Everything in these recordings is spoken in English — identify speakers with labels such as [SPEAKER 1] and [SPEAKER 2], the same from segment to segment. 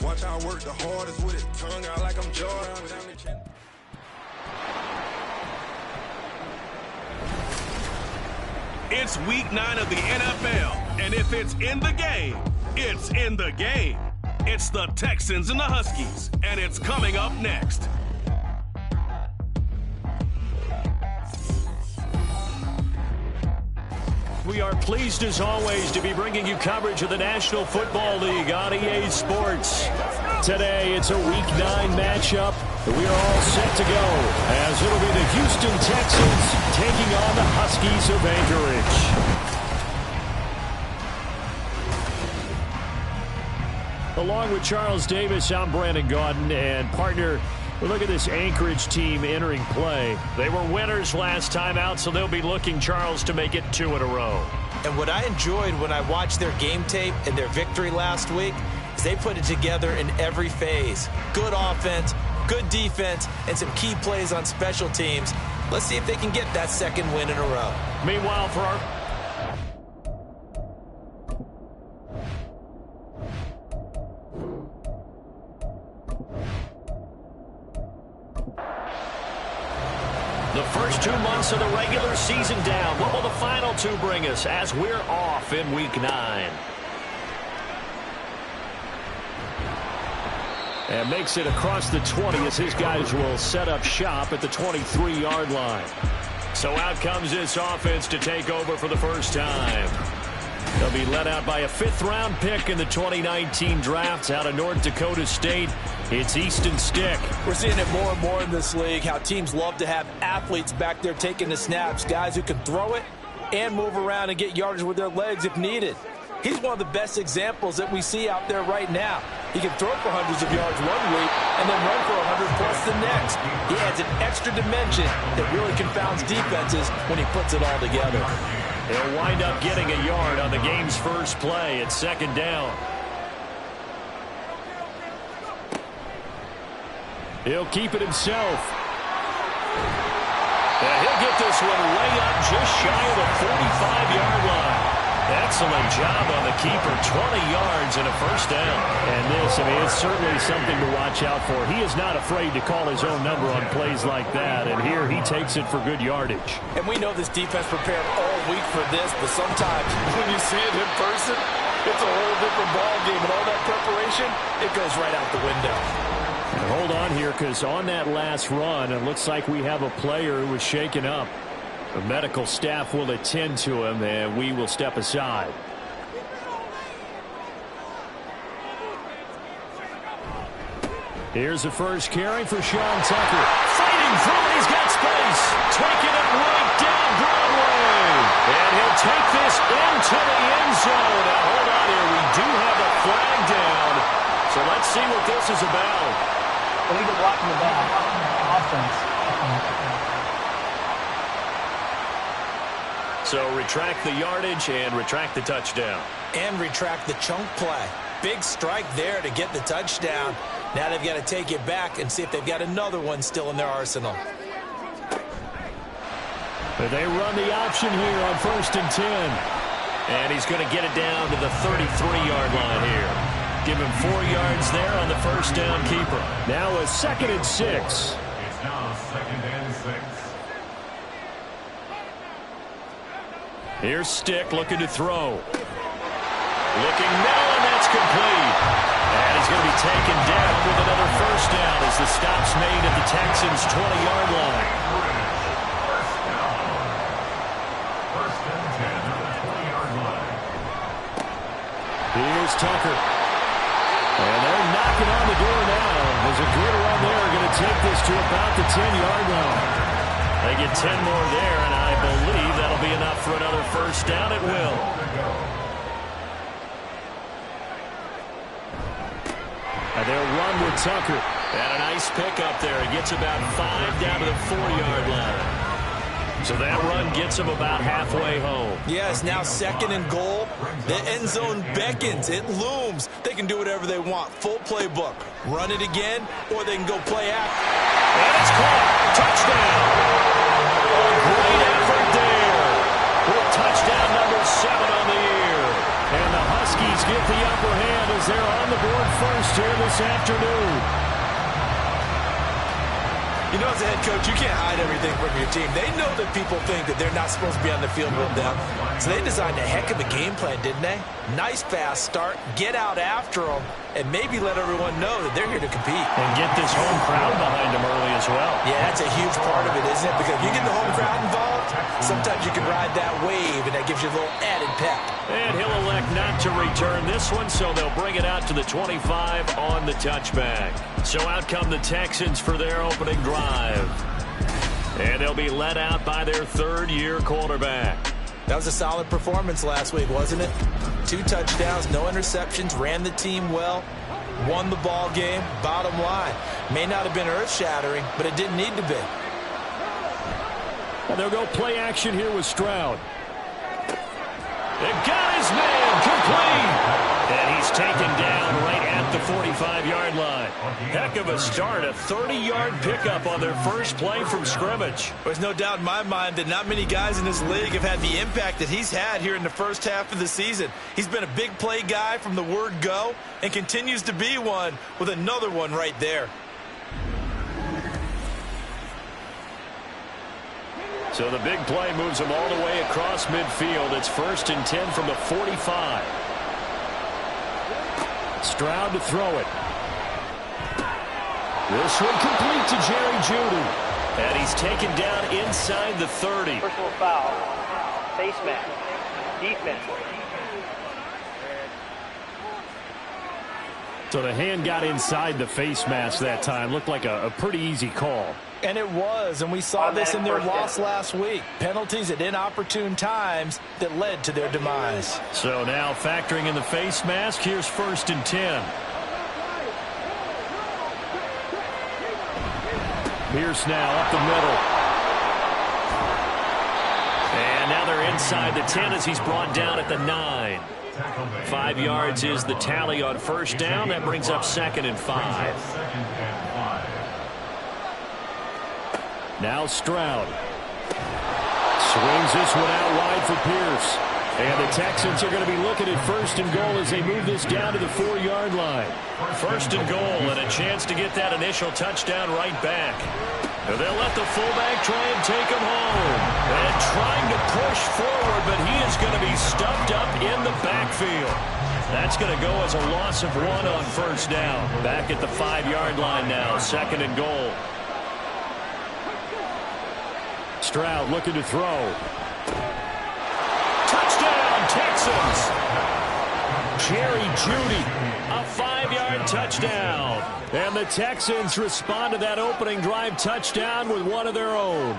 [SPEAKER 1] Watch I work the hardest with it, tongue out like I'm Jordan.
[SPEAKER 2] It's week 9 of the NFL, and if it's in the game, it's in the game. It's the Texans and the Huskies, and it's coming up next.
[SPEAKER 3] We are pleased as always to be bringing you coverage of the National Football League on EA Sports. Today it's a Week 9 matchup. We are all set to go as it'll be the Houston Texans taking on the Huskies of Anchorage. Along with Charles Davis, I'm Brandon Gaudin, and partner, look at this Anchorage team entering play. They were winners last time out, so they'll be looking, Charles, to make it 2 in a row.
[SPEAKER 4] And what I enjoyed when I watched their game tape and their victory last week is they put it together in every phase. Good offense, good defense, and some key plays on special teams. Let's see if they can get that second win in a row.
[SPEAKER 3] Meanwhile, for our the first 2 months of the regular season down. What will the final 2 bring us as we're off in Week 9? And makes it across the 20 as his guys will set up shop at the 23-yard line. So out comes this offense to take over for the first time. They'll be led out by a 5th-round pick in the 2019 draft out of North Dakota State. It's Easton Stick.
[SPEAKER 4] We're seeing it more and more in this league, how teams love to have athletes back there taking the snaps, guys who can throw it and move around and get yardage with their legs if needed. He's one of the best examples that we see out there right now. He can throw for hundreds of yards one week and then run for 100 plus the next. He adds an extra dimension that really confounds defenses when he puts it all together.
[SPEAKER 3] He'll wind up getting a yard on the game's first play at 2nd down. He'll keep it himself. And he'll get this one way up just shy of the 45-yard line. Excellent job on the keeper, 20 yards and a first down. And this, it's certainly something to watch out for. He is not afraid to call his own number on plays like that, and here he takes it for good yardage.
[SPEAKER 4] And we know this defense prepared all week for this, but sometimes when you see it in person, it's a whole different ballgame, and all that preparation, it goes right out the window.
[SPEAKER 3] And hold on here, because on that last run, it looks like we have a player who was shaken up. The medical staff will attend to him, and we will step aside. Here's the first carry for Sean Tucker. Fighting through it, he's got space. Taking it right down Broadway. And he'll take this into the end zone. Now, hold on here. We do have a flag down. So let's see what this is about.
[SPEAKER 5] Illegal blocking the back. Offense.
[SPEAKER 3] So retract the yardage and retract the touchdown.
[SPEAKER 4] And retract the chunk play. Big strike there to get the touchdown. Now they've got to take it back and see if they've got another one still in their arsenal.
[SPEAKER 3] But they run the option here on 1st and 10. And he's going to get it down to the 33-yard line here. Give him 4 yards there on the first down keeper. Now a 2nd and 6.
[SPEAKER 6] It's now 2nd and 6.
[SPEAKER 3] Here's Stick looking to throw. Looking middle, and that's complete. And he's going to be taken down with another first down as the stop's made at the Texans' 20-yard line.
[SPEAKER 6] First and 10 at the 20-yard line.
[SPEAKER 3] Here's Tucker. And they're knocking on the door now. There's a good run there. Going to take this to about the 10-yard line. They get 10 more there, and I believe that'll be enough for another first down. It will. And they'll run with Tucker. And a nice pickup there. It gets about 5 down to the 4-yard line. So that run gets them about halfway home.
[SPEAKER 4] Yes, now 2nd and goal. The end zone beckons. It looms. They can do whatever they want. Full playbook. Run it again, or they can go play action.
[SPEAKER 3] And it's caught. Touchdown. A great effort there. With touchdown number 7 on the year. And the Huskies get the upper hand as they're on the board first first here this afternoon.
[SPEAKER 4] You know, as a head coach, you can't hide everything from your team. They know that people think that they're not supposed to be on the field with them. So they designed a heck of a game plan, didn't they? Nice fast start, get out after them, and maybe let everyone know that they're here to compete.
[SPEAKER 3] And get this home crowd behind them early as well.
[SPEAKER 4] Yeah, that's a huge part of it, isn't it? Because if you get the home crowd involved, sometimes you can ride that wave, and that gives you a little added pep.
[SPEAKER 3] And he'll elect not to return this one, so they'll bring it out to the 25 on the touchback. So out come the Texans for their opening drive. And they'll be led out by their third-year quarterback.
[SPEAKER 4] That was a solid performance last week, wasn't it? 2 touchdowns, no interceptions, ran the team well, won the ball game. Bottom line, may not have been earth-shattering, but it didn't need to be.
[SPEAKER 3] And they'll go play action here with Stroud. They've got his man complete. And he's taken down right at the 45-yard line. Heck of a start, a 30-yard pickup on their first play from scrimmage.
[SPEAKER 4] There's no doubt in my mind that not many guys in this league have had the impact that he's had here in the first half of the season. He's been a big play guy from the word go and continues to be one with another one right there.
[SPEAKER 3] So the big play moves him all the way across midfield. It's 1st and 10 from the 45. Stroud to throw it. This one complete to Jerry Jeudy. And he's taken down inside the 30.
[SPEAKER 5] Personal foul. Face mask. Defense.
[SPEAKER 3] So the hand got inside the face mask that time. Looked like a pretty easy call.
[SPEAKER 4] And it was, and we saw this in their loss last week. Penalties at inopportune times that led to their demise.
[SPEAKER 3] So now factoring in the face mask, here's 1st and 10. Pierce now up the middle. And now they're inside the 10 as he's brought down at the 9. 5 yards is the tally on first down. That brings up 2nd and 5. Now Stroud. Swings this one out wide for Pierce. And the Texans are going to be looking at 1st and goal as they move this down to the 4-yard line. 1st and goal and a chance to get that initial touchdown right back. And they'll let the fullback try and take him home. And trying to push forward, but he is going to be stuffed up in the backfield. That's going to go as a loss of 1 on 1st down. Back at the 5-yard line now, 2nd and goal. Stroud looking to throw. Touchdown, Texans! Jerry Jeudy, a 5-yard touchdown. And the Texans respond to that opening drive touchdown with one of their own.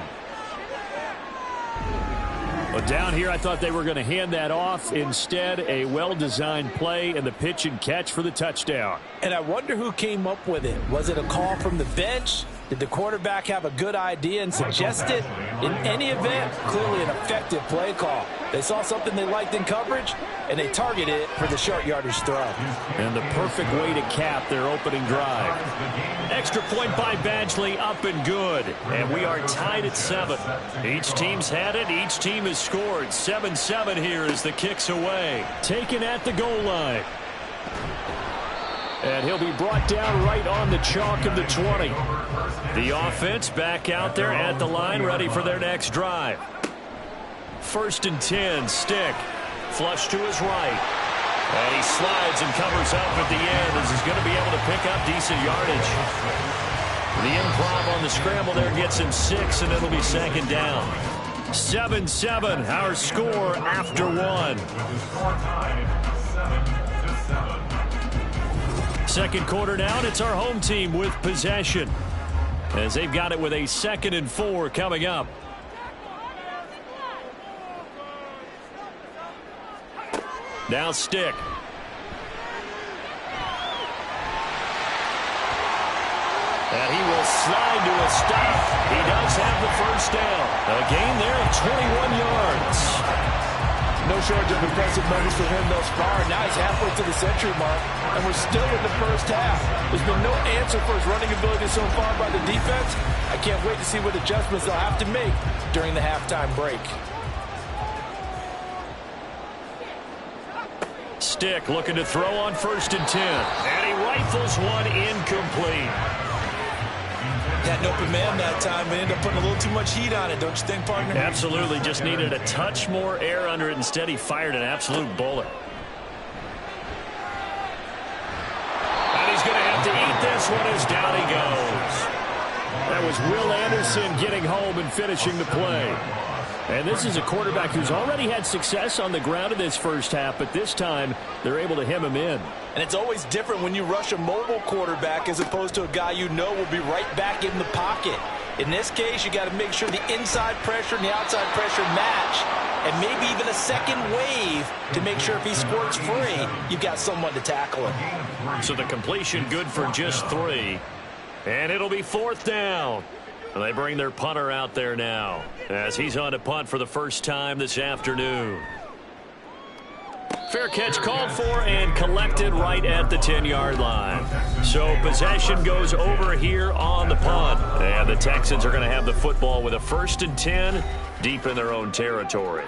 [SPEAKER 3] Well, down here, I thought they were going to hand that off. Instead, a well-designed play and the pitch and catch for the touchdown.
[SPEAKER 4] And I wonder who came up with it. Was it a call from the bench? Did the quarterback have a good idea and suggest it? In any event, clearly an effective play call. They saw something they liked in coverage, and they targeted it for the short yardage throw.
[SPEAKER 3] And the perfect way to cap their opening drive. Extra point by Badgley, up and good. And we are tied at 7. Each team's had it. Each team has scored. 7-7 here as the kick's away. Taken at the goal line. And he'll be brought down right on the chalk of the 20. The offense back out there at the line, ready for their next drive. 1st and 10, Stick. Flush to his right. And he slides and covers up at the end as he's going to be able to pick up decent yardage. The improv on the scramble there gets him 6, and it'll be 2nd down. 7-7, our score after 1. 2nd quarter down, it's our home team with possession, as they've got it with a 2nd and 4 coming up. Now Stick. And he will slide to a stop. He does have the 1st down. A gain there of 21 yards.
[SPEAKER 4] No shortage of impressive numbers for him thus far. Now he's halfway to the century mark, and we're still in the first half. There's been no answer for his running ability so far by the defense. I can't wait to see what adjustments they'll have to make during the halftime break.
[SPEAKER 3] stick, looking to throw on 1st and 10. And he rifles one incomplete.
[SPEAKER 4] Had an open man that time, but ended up putting a little too much heat on it, don't you think, partner?
[SPEAKER 3] Absolutely, just needed a touch more air under it. Instead, he fired an absolute bullet. And he's going to have to eat this one as down he goes. That was Will Anderson getting home and finishing the play. And this is a quarterback who's already had success on the ground in this first half, but this time they're able to hem him in.
[SPEAKER 4] And it's always different when you rush a mobile quarterback as opposed to a guy you know will be right back in the pocket. In this case, you got to make sure the inside pressure and the outside pressure match, and maybe even a second wave to make sure if he squirts free, you've got someone to tackle him.
[SPEAKER 3] So the completion good for just 3. And it'll be 4th down. And they bring their punter out there now as he's on to punt for the first time this afternoon. Fair catch called for and collected right at the 10-yard line. So possession goes over here on the punt. And the Texans are going to have the football with a 1st and 10 deep in their own territory.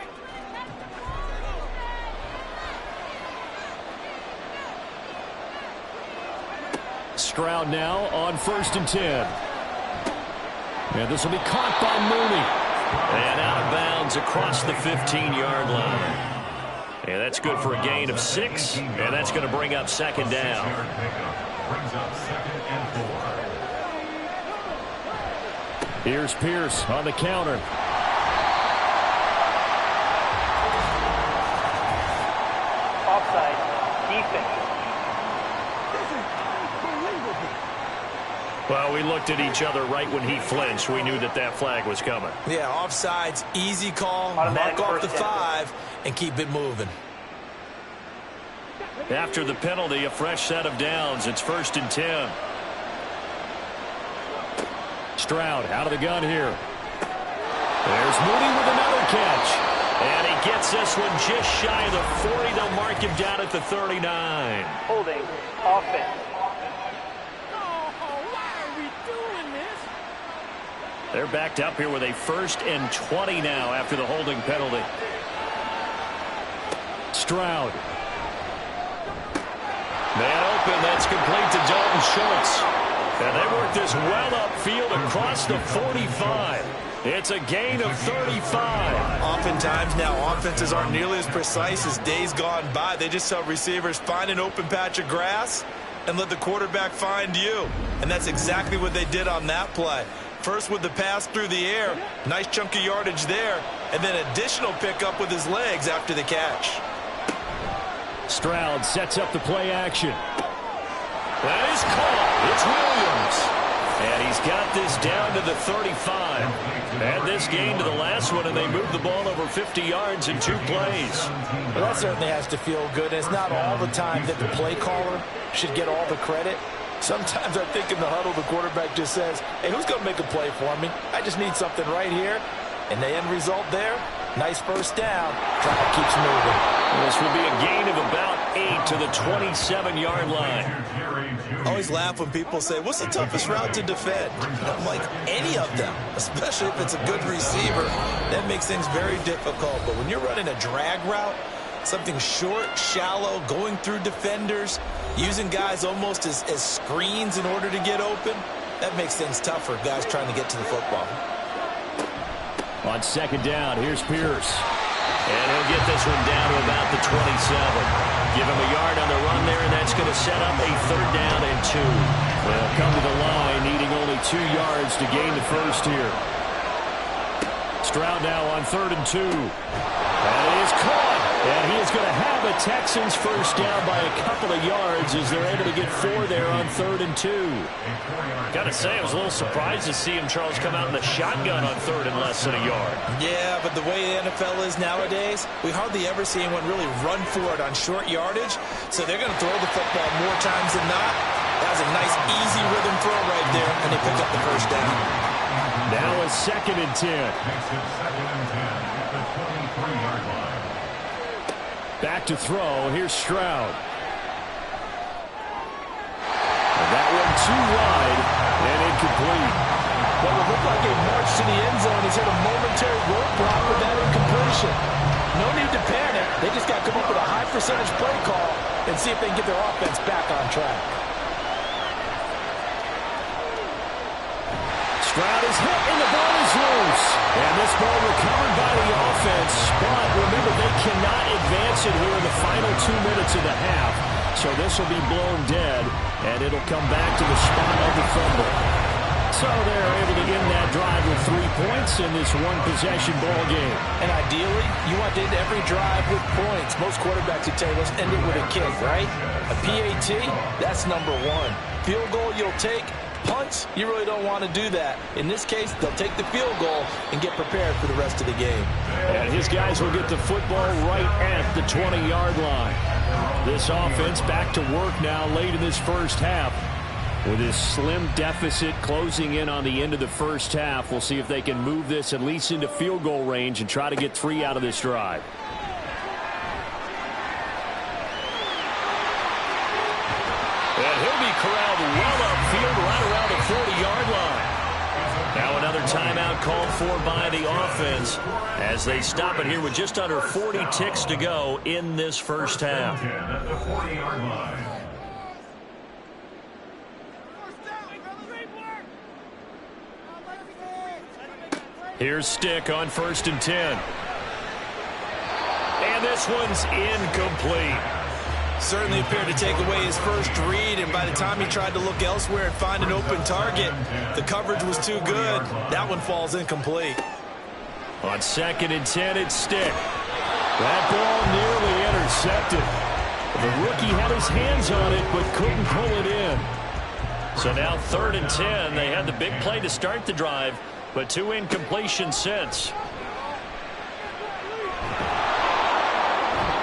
[SPEAKER 3] Stroud now on 1st and 10. And this will be caught by Mooney. And out of bounds across the 15-yard line. And that's good for a gain of 6. And that's going to bring up 2nd down. Here's Pierce on the counter.
[SPEAKER 5] Offside. Defense.
[SPEAKER 3] Well, we looked at each other right when he flinched. We knew that that flag was coming.
[SPEAKER 4] Yeah, offsides, easy call,
[SPEAKER 5] Automatic
[SPEAKER 4] mark off the
[SPEAKER 5] first down.
[SPEAKER 4] 5, and keep it moving.
[SPEAKER 3] After the penalty, a fresh set of downs. It's 1st and 10. Stroud out of the gun here. There's Mooney with another catch. And he gets this one just shy of the 40. They'll mark him down at the 39.
[SPEAKER 5] Holding. Offense.
[SPEAKER 3] They're backed up here with a 1st and 20 now after the holding penalty. Stroud. Man open, that's complete to Dalton Schultz. And they work this well upfield across the 45. It's a gain of 35.
[SPEAKER 4] Oftentimes now, offenses aren't nearly as precise as days gone by. They just tell receivers, find an open patch of grass and let the quarterback find you. And that's exactly what they did on that play. First with the pass through the air, nice chunk of yardage there, and then additional pickup with his legs after the catch.
[SPEAKER 3] Stroud sets up the play action. That is caught. It's Williams. And he's got this down to the 35. Add this gain to the last one, and they move the ball over 50 yards in 2 plays.
[SPEAKER 4] Well, that certainly has to feel good. And it's not all the time that the play caller should get all the credit. Sometimes I think in the huddle, the quarterback just says, hey, who's going to make a play for me? I just need something right here. And the end result there, nice 1st down. Drive keeps moving.
[SPEAKER 3] This will be a gain of about 8 to the 27-yard line.
[SPEAKER 4] I always laugh when people say, what's the toughest route to defend? And I'm like, any of them, especially if it's a good receiver. That makes things very difficult. But when you're running a drag route, something short, shallow, going through defenders, using guys almost as screens in order to get open, that makes things tough for guys trying to get to the football.
[SPEAKER 3] On 2nd down, here's Pierce. And he'll get this one down to about the 27. Give him a yard on the run there, and that's going to set up a 3rd down and 2. They'll come to the line, needing only 2 yards to gain the 1st here. Stroud now on 3rd and 2. That is caught. And he is going to have a Texans 1st down by a couple of yards as they're able to get 4 there on 3rd and 2. Got to say, I was a little surprised to see him, Charles, come out in the shotgun on 3rd and less than a yard.
[SPEAKER 4] Yeah, but the way the NFL is nowadays, we hardly ever see anyone really run for it on short yardage. So they're going to throw the football more times than not. That was a nice, easy rhythm throw right there, and they pick up the 1st down.
[SPEAKER 3] Now a 2nd and 10.
[SPEAKER 6] Makes it 2nd and 10 at the 23-yard line.
[SPEAKER 3] Back to throw. Here's Stroud. And that one too wide and incomplete.
[SPEAKER 4] What would look like a march to the end zone has hit a momentary roadblock with that incompletion. No need to panic. They just got to come up with a high percentage play call and see if they can get their offense back on track.
[SPEAKER 3] Stroud is hit and the ball is loose. And this ball recovered by the offense. But remember, they cannot advance it here in the final 2 minutes of the half. So this will be blown dead, and it'll come back to the spot of the fumble. So they're able to end that drive with 3 points in this one-possession ball game.
[SPEAKER 4] And ideally, you want to end every drive with points. Most quarterbacks would tell you, let's end it with a kick, right? A PAT, that's number one. Field goal you'll take. Punts, you really don't want to do that. In this case, they'll take the field goal and get prepared for the rest of the game.
[SPEAKER 3] And his guys will get the football right at the 20-yard line. This offense back to work now late in this first half. With this slim deficit closing in on the end of the first half, we'll see if they can move this at least into field goal range and try to get 3 out of this drive. And he'll be corralled well upfield right around the 40-yard line. Now another timeout called for by the offense as they stop it here with just under 40 ticks to go in this first half.
[SPEAKER 6] At the 40-yard line.
[SPEAKER 3] Here's Stick on 1st and 10. And this one's incomplete.
[SPEAKER 4] Certainly appeared to take away his first read, and by the time he tried to look elsewhere and find an open target, the coverage was too good. That one falls incomplete.
[SPEAKER 3] On 2nd and 10, it's Stick. That ball nearly intercepted. The rookie had his hands on it but couldn't pull it in. So now 3rd and 10. They had the big play to start the drive, but 2 incompletions since.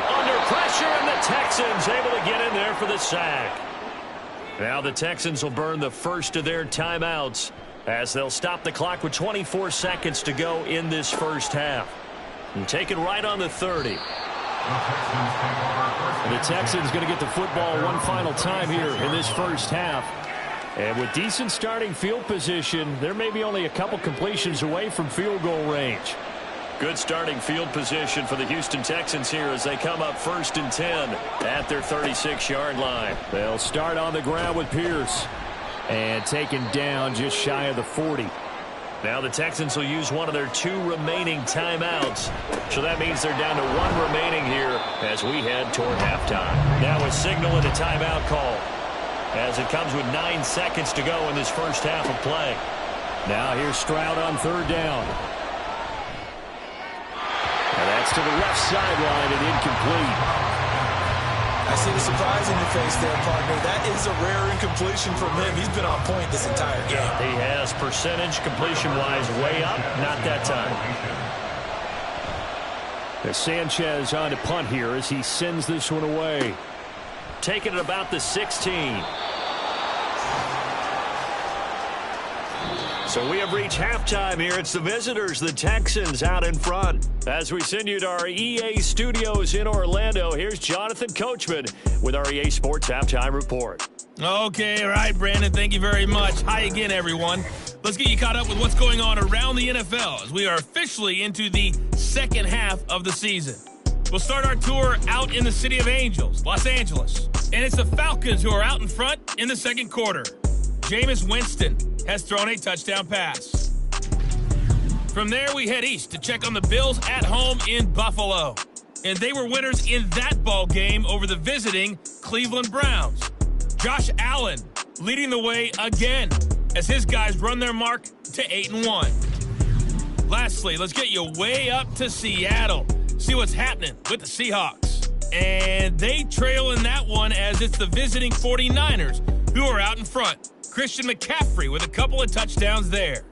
[SPEAKER 3] Under pressure, and the Texans able to get in there for the sack. Now the Texans will burn the first of their timeouts as they'll stop the clock with 24 seconds to go in this first half. And take it right on the 30. And the Texans going to get the football one final time here in this first half. And with decent starting field position, there may be only a couple completions away from field goal range. Good starting field position for the Houston Texans here as they come up 1st and 10 at their 36-yard line. They'll start on the ground with Pierce. And taken down just shy of the 40. Now the Texans will use one of their 2 remaining timeouts. So that means they're down to 1 remaining here as we head toward halftime. Now a signal and a timeout call as it comes with 9 seconds to go in this first half of play. Now here's Stroud on 3rd down. And that's to the left sideline and incomplete.
[SPEAKER 4] I see the surprise in your face there, partner. That is a rare incompletion from him. He's been on point this entire game.
[SPEAKER 3] He has percentage completion-wise way up. Not that time. As Sanchez on to punt here as he sends this one away. Taking it about the 16. So we have reached halftime here. It's the visitors, the Texans, out in front. As we send you to our EA studios in Orlando, here's Jonathan Coachman with our EA Sports Halftime Report.
[SPEAKER 7] Okay, all right, Brandon, thank you very much. Hi again, everyone. Let's get you caught up with what's going on around the NFL as we are officially into the second half of the season. We'll start our tour out in the City of Angels, Los Angeles. And it's the Falcons who are out in front in the second quarter. Jameis Winston has thrown a touchdown pass. From there, we head east to check on the Bills at home in Buffalo. And they were winners in that ball game over the visiting Cleveland Browns. Josh Allen leading the way again as his guys run their mark to 8-1. Lastly, let's get you way up to Seattle. See what's happening with the Seahawks. And they trail in that one as it's the visiting 49ers who are out in front. Christian McCaffrey with a couple of touchdowns there.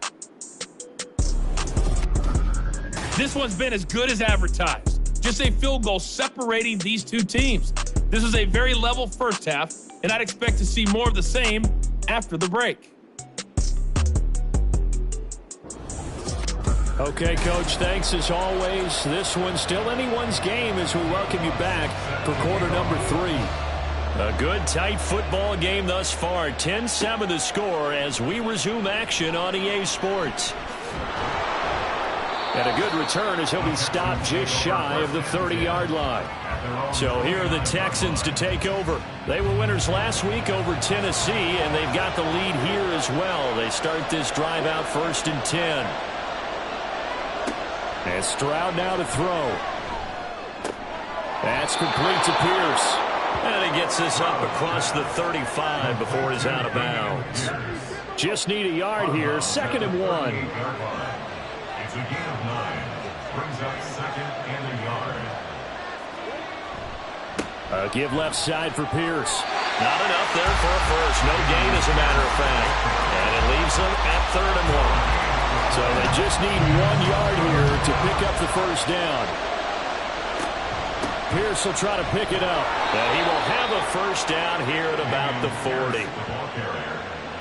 [SPEAKER 7] This one's been as good as advertised. Just a field goal separating these two teams. This is a very level first half, and I'd expect to see more of the same after the break.
[SPEAKER 3] Okay, Coach, thanks as always. This one's still anyone's game as we welcome you back for quarter number 3. A good, tight football game thus far. 10-7 the score as we resume action on EA Sports. And a good return as he'll be stopped just shy of the 30-yard line. So here are the Texans to take over. They were winners last week over Tennessee, and they've got the lead here as well. They start this drive out 1st and 10. And Stroud now to throw. That's complete to Pierce. And he gets this up across the 35 before he's out of bounds. Just need a yard here. 2nd and 1.
[SPEAKER 6] It's a gain of 9. Brings up 2nd and a yard.
[SPEAKER 3] A give left side for Pierce. Not enough there for a first. No gain, as a matter of fact. And it leaves them at 3rd and 1. So they just need 1 yard here to pick up the first down. Pierce will try to pick it up. And he will have a first down here at about the 40.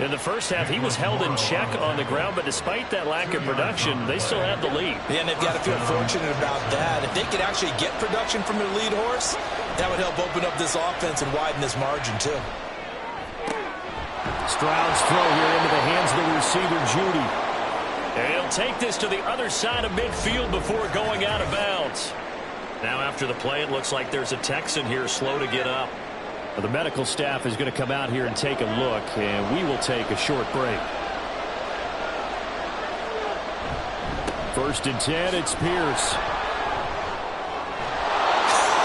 [SPEAKER 3] In the first half, he was held in check on the ground, but despite that lack of production, they still had the lead.
[SPEAKER 4] Yeah, and they've got to feel fortunate about that. If they could actually get production from their lead horse, that would help open up this offense and widen this margin, too.
[SPEAKER 3] Stroud's throw here into the hands of the receiver, Judy. And he'll take this to the other side of midfield before going out of bounds. Now after the play, it looks like there's a Texan here slow to get up. Well, the medical staff is going to come out here and take a look, and we will take a short break. 1st and 10, it's Pierce.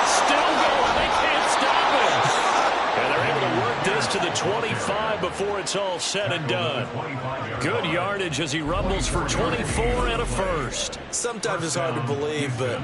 [SPEAKER 3] Still going, they can't stop him. And they're able to work this to the 25 before it's all said and done. Good yardage as he rumbles for 24 and a first.
[SPEAKER 4] Sometimes it's hard to believe, but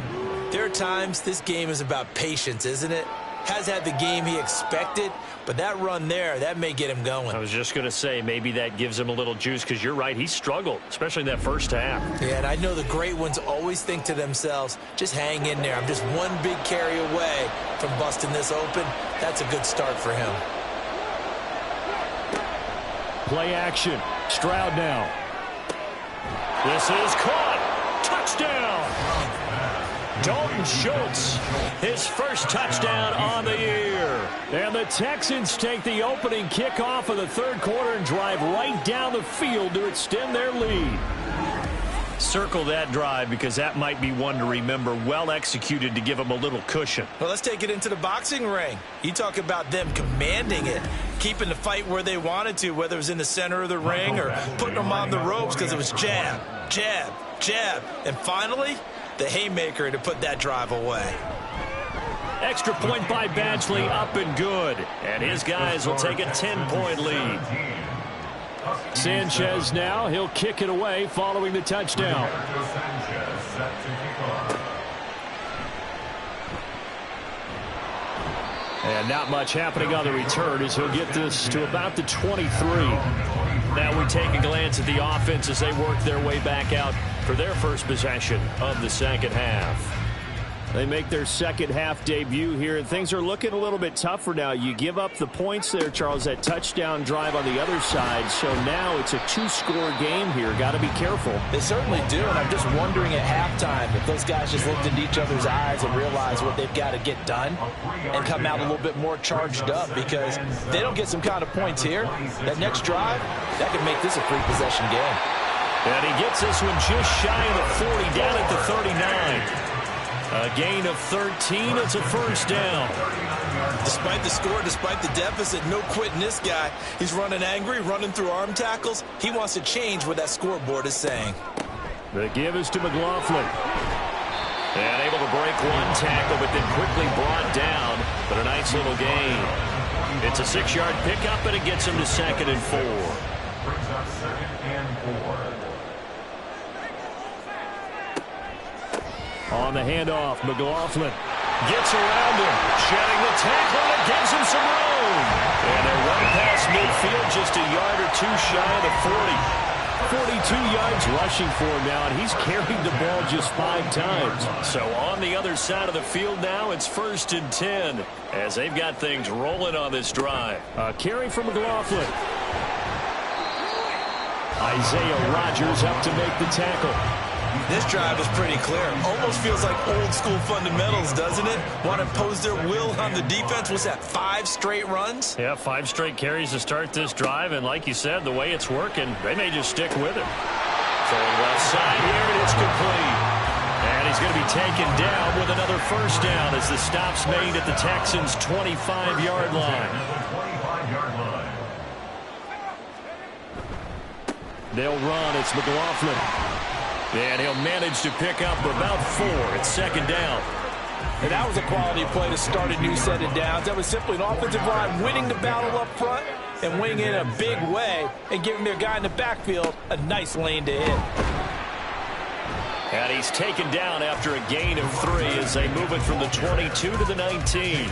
[SPEAKER 4] there are times this game is about patience, isn't it? Has had the game he expected, but that run there, that may get him going.
[SPEAKER 3] I was just going to say, maybe that gives him a little juice, because you're right, he struggled, especially in that first half.
[SPEAKER 4] Yeah, and I know the great ones always think to themselves, just hang in there. I'm just one big carry away from busting this open. That's a good start for him.
[SPEAKER 3] Play action. Stroud now. This is caught. Touchdown. Dalton Schultz, his first touchdown on the year. And the Texans take the opening kickoff of the 3rd quarter and drive right down the field to extend their lead. Circle that drive, because that might be one to remember. Well executed to give them a little cushion.
[SPEAKER 4] Well, let's take it into the boxing ring. You talk about them commanding it, keeping the fight where they wanted to, whether it was in the center of the ring or putting them on the ropes, because it was jab, jab, jab. And finally, the haymaker to put that drive away.
[SPEAKER 3] Extra point by Badgley, up and good. And his guys will take a 10-point lead. Sanchez now, he'll kick it away following the touchdown. And not much happening on the return as he'll get this to about the 23. Now we take a glance at the offense as they work their way back out for their first possession of the second half. They make their second half debut here, and things are looking a little bit tougher now. You give up the points there, Charles, that touchdown drive on the other side. So now it's a 2-score game here. Got to be careful.
[SPEAKER 4] They certainly do, and I'm just wondering at halftime if those guys just looked into each other's eyes and realized what they've got to get done and come out a little bit more charged up, because if they don't get some kind of points here, that next drive, that could make this a free-possession game.
[SPEAKER 3] And he gets this one just shy of the 40, down at the 39. A gain of 13. It's a first down.
[SPEAKER 4] Despite the score, despite the deficit, no quitting this guy. He's running angry, running through arm tackles. He wants to change what that scoreboard is saying.
[SPEAKER 3] The give is to McLaughlin. And able to break one tackle, but then quickly brought down. But a nice little gain. It's a 6-yard pickup, and it gets him to 2nd and 4.
[SPEAKER 6] Brings up 2nd and 4.
[SPEAKER 3] On the handoff, McLaughlin gets around him, shedding the tackle, and it gives him some room. And they run past midfield just a yard or two shy of the 40. 42 yards rushing for him now, and he's carried the ball just 5 times. So on the other side of the field now, it's 1st and 10, as they've got things rolling on this drive. A carry from McLaughlin. Isaiah Rodgers up to make the tackle.
[SPEAKER 4] This drive was pretty clear. Almost feels like old school fundamentals, doesn't it? Want to impose their will on the defense. Was that 5 straight runs?
[SPEAKER 3] Yeah, 5 straight carries to start this drive. And like you said, the way it's working, they may just stick with it. Throwing left side here, and it's complete. he's going to be taken down with another first down as the stop's made at the Texans' 25-yard line. They'll run. It's McLaughlin. And he'll manage to pick up about 4. It's second down.
[SPEAKER 4] And that was a quality play to start a new set of downs. That was simply an offensive line winning the battle up front and winning in a big way and giving their guy in the backfield a nice lane to hit.
[SPEAKER 3] And he's taken down after a gain of 3 as they move it from the 22 to the 19.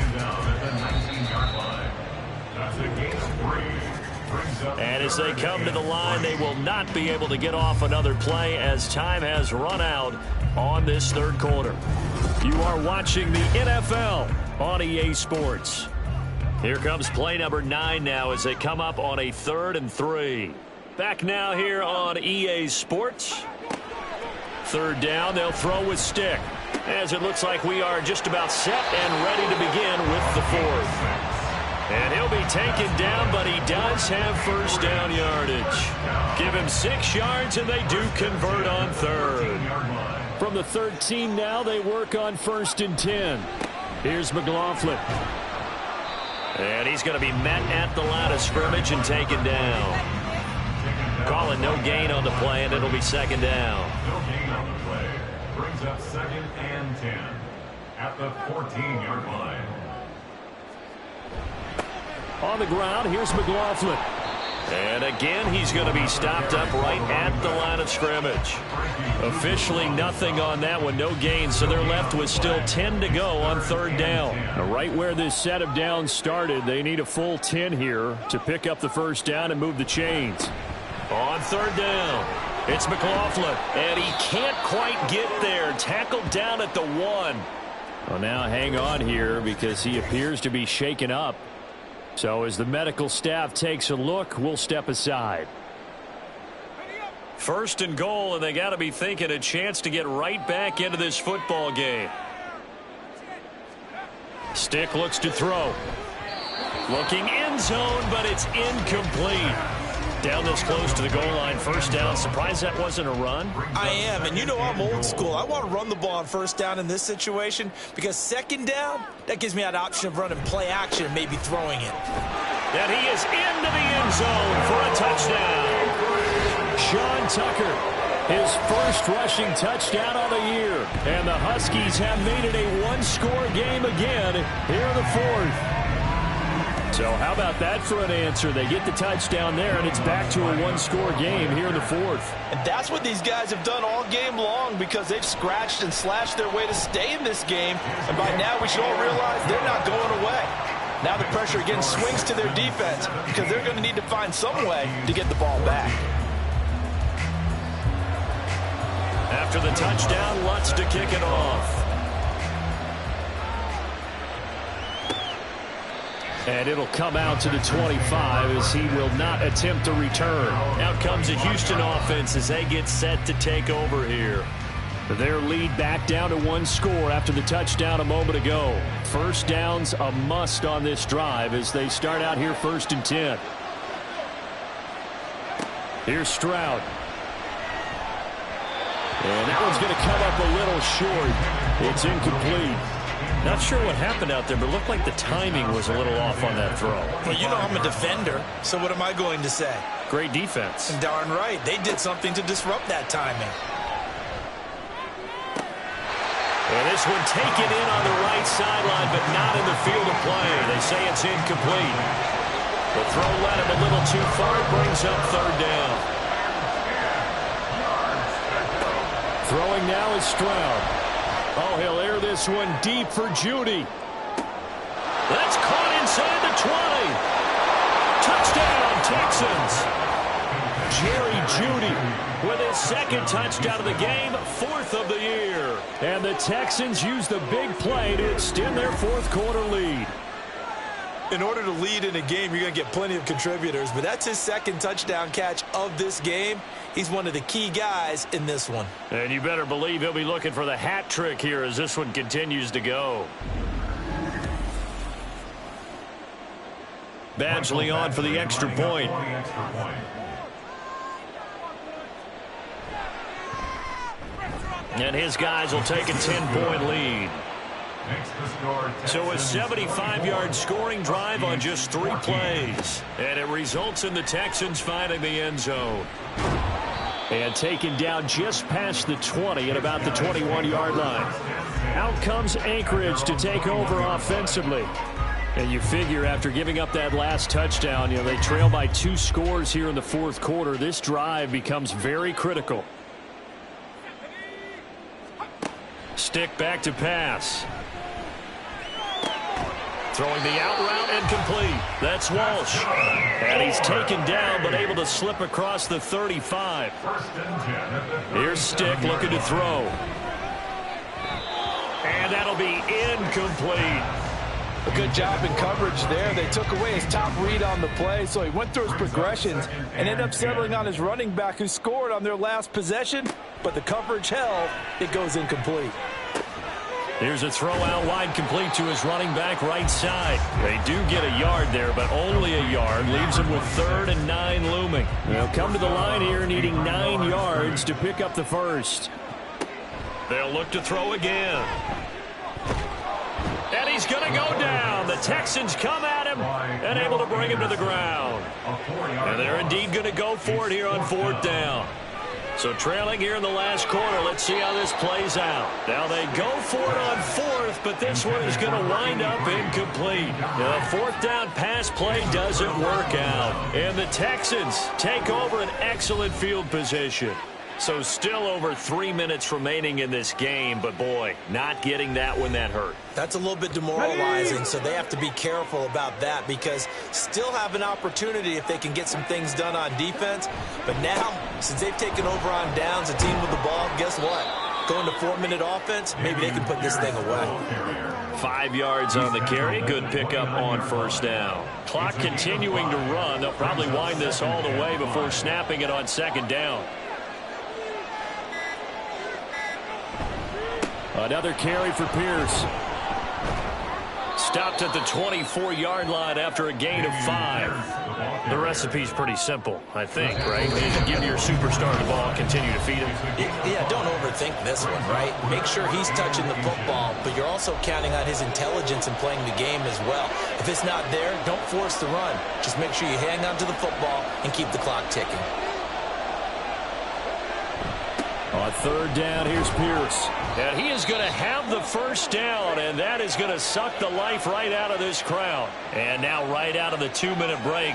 [SPEAKER 3] And as they come to the line, they will not be able to get off another play as time has run out on this third quarter. You are watching the NFL on EA Sports. Here comes play number 9 now as they come up on a 3rd and 3. Back now here on EA Sports. Third down, they'll throw with stick. As it looks like we are just about set and ready to begin with the 4th. And he'll be taken down, but he does have first down yardage. Give him 6 yards, and they do convert on 3rd. From the 13 now, they work on 1st and 10. Here's McLaughlin. And he's going to be met at the line of scrimmage and taken down. Calling no gain on the play, and it'll be second down.
[SPEAKER 6] No gain on the play. Brings up 2nd and 10 at the 14-yard line.
[SPEAKER 3] On the ground, here's McLaughlin. And again, he's going to be stopped up right at the line of scrimmage. Officially nothing on that one, no gain, so they're left with still 10 to go on 3rd down. Now, right where this set of downs started, they need a full 10 here to pick up the first down and move the chains. On 3rd down, it's McLaughlin, and he can't quite get there. Tackled down at the 1. Well, now hang on here because he appears to be shaken up. So as the medical staff takes a look, we'll step aside. 1st and goal, and they got to be thinking a chance to get right back into this football game. Stick looks to throw. Looking end zone, but it's incomplete. Down this close to the goal line, first down. Surprised that wasn't a run?
[SPEAKER 4] I am, and you know I'm old school. I want to run the ball on first down in this situation because second down, that gives me that option of running play action and maybe throwing it.
[SPEAKER 3] And he is into the end zone for a touchdown. Sean Tucker, his first rushing touchdown of the year. And the Huskies have made it a one-score game again here in the 4th. So how about that for an answer? They get the touchdown there, and it's back to a one-score game here in the 4th.
[SPEAKER 4] And that's what these guys have done all game long because they've scratched and slashed their way to stay in this game. And by now we should all realize they're not going away. Now the pressure again swings to their defense because they're going to need to find some way to get the ball back.
[SPEAKER 3] After the touchdown, Lutz to kick it off. And it'll come out to the 25 as he will not attempt to return. Out comes the Houston offense as they get set to take over here. Their lead back down to 1 score after the touchdown a moment ago. First down's a must on this drive as they start out here 1st and 10. Here's Stroud. And that one's going to come up a little short. It's incomplete. Not sure what happened out there, but it looked like the timing was a little off on that throw.
[SPEAKER 4] Well, you know I'm a defender, so what am I going to say?
[SPEAKER 3] Great defense.
[SPEAKER 4] And darn right. They did something to disrupt that timing.
[SPEAKER 3] And this one taken in on the right sideline, but not in the field of play. They say it's incomplete. The throw led him a little too far. It brings up 3rd down. Throwing now is Stroud. Oh, he'll air this one deep for Judy. That's caught inside the 20. Touchdown, Texans. Jerry Judy with his 2nd touchdown of the game, 4th of the year. And the Texans use the big play to extend their 4th quarter lead.
[SPEAKER 4] In order to lead in a game, you're going to get plenty of contributors, but that's his 2nd touchdown catch of this game. He's one of the key guys in this one.
[SPEAKER 3] And you better believe he'll be looking for the hat trick here as this one continues to go. Badgley on for the extra point. And his guys will take a 10-point lead. So a 75-yard scoring drive on just 3 plays. And it results in the Texans finding the end zone. And taken down just past the 20 at about the 21-yard line. Out comes Anchorage to take over offensively. And you figure after giving up that last touchdown, they trail by 2 scores here in the fourth quarter. This drive becomes very critical. Stick back to pass. Throwing the out route and complete. That's Walsh. And he's taken down but able to slip across the 35. Here's Stick looking to throw. And that'll be incomplete.
[SPEAKER 4] A good job in coverage there. They took away his top read on the play, so he went through his progressions and ended up settling on his running back who scored on their last possession, but the coverage held. It goes incomplete.
[SPEAKER 3] Here's a throw out wide complete to his running back right side. They do get a yard there, but only a yard. Leaves them with 3rd and 9 looming. They'll come to the line here needing 9 yards to pick up the first. They'll look to throw again. And he's going to go down. The Texans come at him and able to bring him to the ground. And they're indeed going to go for it here on 4th down. So trailing here in the last quarter, let's see how this plays out. Now they go for it on 4th, but this one is going to wind up incomplete. The 4th down pass play doesn't work out. And the Texans take over an excellent field position. So still over 3 minutes remaining in this game, but boy, not getting that one that hurt.
[SPEAKER 8] That's a little bit demoralizing, so they have to be careful about that because still have an opportunity if they can get some things done on defense. But now, since they've taken over on downs, a team with the ball, guess what? Going to 4-minute offense, maybe they can put this thing away.
[SPEAKER 3] 5 yards on the carry. Good pickup on 1st down. Clock continuing to run. They'll probably wind this all the way before snapping it on 2nd down. Another carry for Pierce. Stopped at the 24-yard line after a gain of 5. The recipe's pretty simple, I think, right? Give your superstar the ball, continue to feed him.
[SPEAKER 8] Yeah, don't overthink this one, right? Make sure he's touching the football, but you're also counting on his intelligence in playing the game as well. If it's not there, don't force the run. Just make sure you hang on to the football and keep the clock ticking.
[SPEAKER 3] On 3rd down, here's Pierce. And he is going to have the 1st down, and that is going to suck the life right out of this crowd. And now right out of the 2-minute break,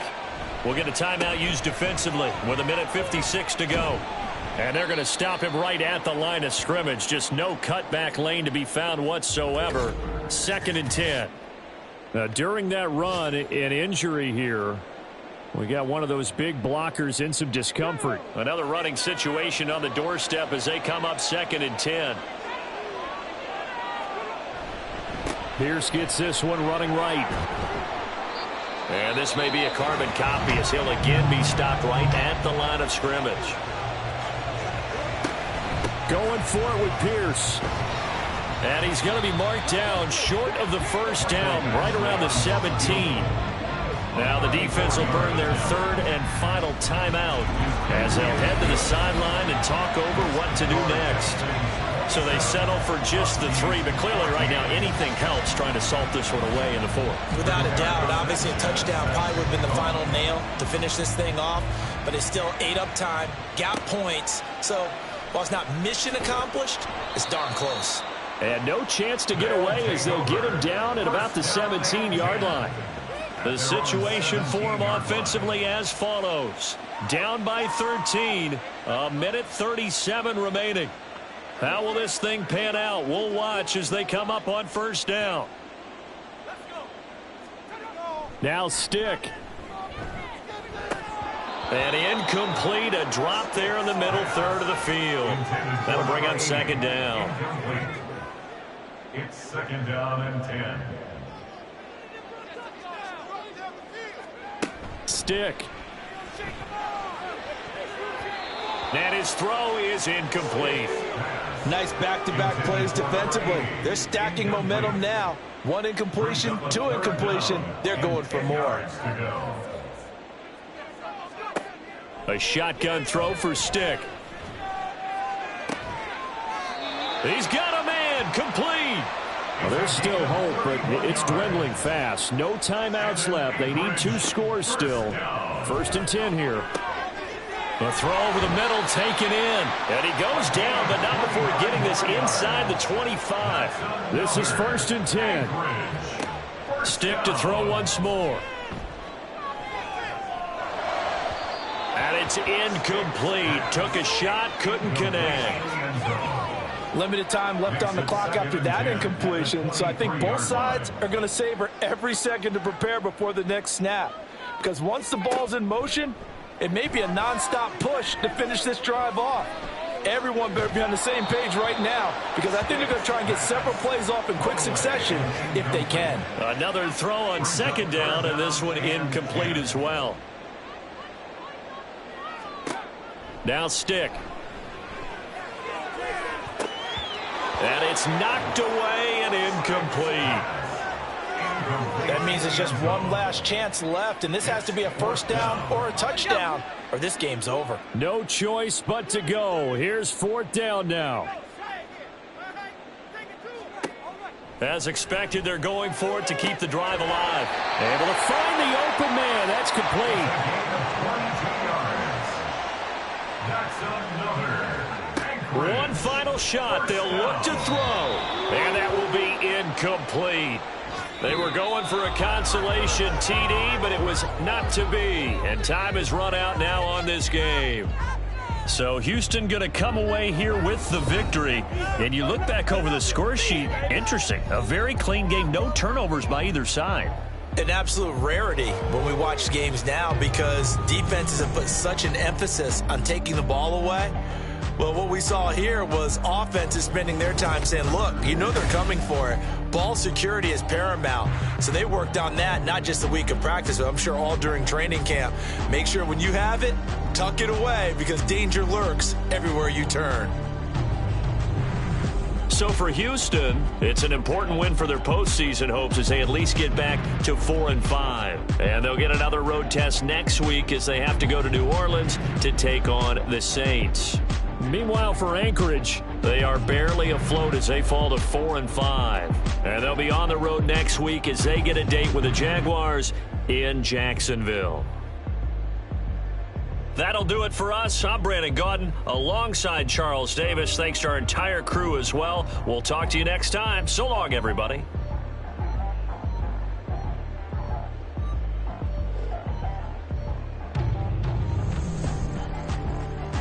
[SPEAKER 3] we'll get a timeout used defensively with 1:56 to go. And they're going to him him right at the line of scrimmage. Just no cutback lane to be found whatsoever. 2nd and 10. Now, during that run, an injury here. We got one of those big blockers in some discomfort. Another running situation on the doorstep as they come up 2nd and 10. Pierce gets this one running right. And this may be a carbon copy as he'll again be stopped right at the line of scrimmage. Going for it with Pierce. And he's going to be marked down short of the 1st down, right around the 17. Now the defense will burn their 3rd and final timeout as they'll head to the sideline and talk over what to do next. So they settle for just the 3, but clearly right now anything helps trying to salt this one away in the 4th.
[SPEAKER 8] Without a doubt, obviously a touchdown probably would have been the final nail to finish this thing off, but it's still ate up time, got points. So while it's not mission accomplished, it's darn close.
[SPEAKER 3] And no chance to get away as they'll get him down at about the 17-yard line. The situation for him offensively as follows. Down by 13, 1:37 remaining. How will this thing pan out? We'll watch as they come up on 1st down. Now Stick. And incomplete, a drop there in the middle 3rd of the field. That'll bring on 2nd down.
[SPEAKER 6] It's 2nd down and 10.
[SPEAKER 3] Stick. And his throw is incomplete.
[SPEAKER 4] Nice back-to-back plays defensively. They're stacking momentum now. 1 incompletion, 2 incompletion. They're going for more.
[SPEAKER 3] A shotgun throw for Stick. He's got a man complete. Well, there's still hope, but it's dwindling fast. No timeouts left. They need 2 scores still. 1st and 10 here. A throw over the middle, taken in. And he goes down, but not before getting this inside the 25. This is 1st and 10. Stick to throw once more. And it's incomplete. Took a shot, couldn't connect.
[SPEAKER 4] Limited time left on the clock after that incompletion, so I think both sides are going to savor every second to prepare before the next snap. Because once the ball's in motion, it may be a nonstop push to finish this drive off. Everyone better be on the same page right now, because I think they're going to try and get several plays off in quick succession if they can.
[SPEAKER 3] Another throw on 2nd down, and this one incomplete as well. Now stick. And it's knocked away and incomplete.
[SPEAKER 4] That means it's just one last chance left, and this has to be a 1st down or a touchdown, or this game's over.
[SPEAKER 3] No choice but to go. Here's 4th down now. As expected, they're going for it to keep the drive alive. Able to find the open man. That's complete. One final shot. They'll look to throw. And that will be incomplete. They were going for a consolation TD, but it was not to be. And time has run out now on this game. So Houston going to come away here with the victory. And you look back over the score sheet, interesting. A very clean game, no turnovers by either side.
[SPEAKER 8] An absolute rarity when we watch games now, because defenses have put such an emphasis on taking the ball away. Well, what we saw here was offenses spending their time saying, look, you know they're coming for it. Ball security is paramount. So they worked on that, not just a week of practice, but I'm sure all during training camp. Make sure when you have it, tuck it away, because danger lurks everywhere you turn.
[SPEAKER 3] So for Houston, it's an important win for their postseason hopes as they at least get back to 4-5. And they'll get another road test next week as they have to go to New Orleans to take on the Saints. Meanwhile, for Anchorage, they are barely afloat as they fall to 4-5. And they'll be on the road next week as they get a date with the Jaguars in Jacksonville. That'll do it for us. I'm Brandon Gaudin alongside Charles Davis. Thanks to our entire crew as well. We'll talk to you next time. So long, everybody.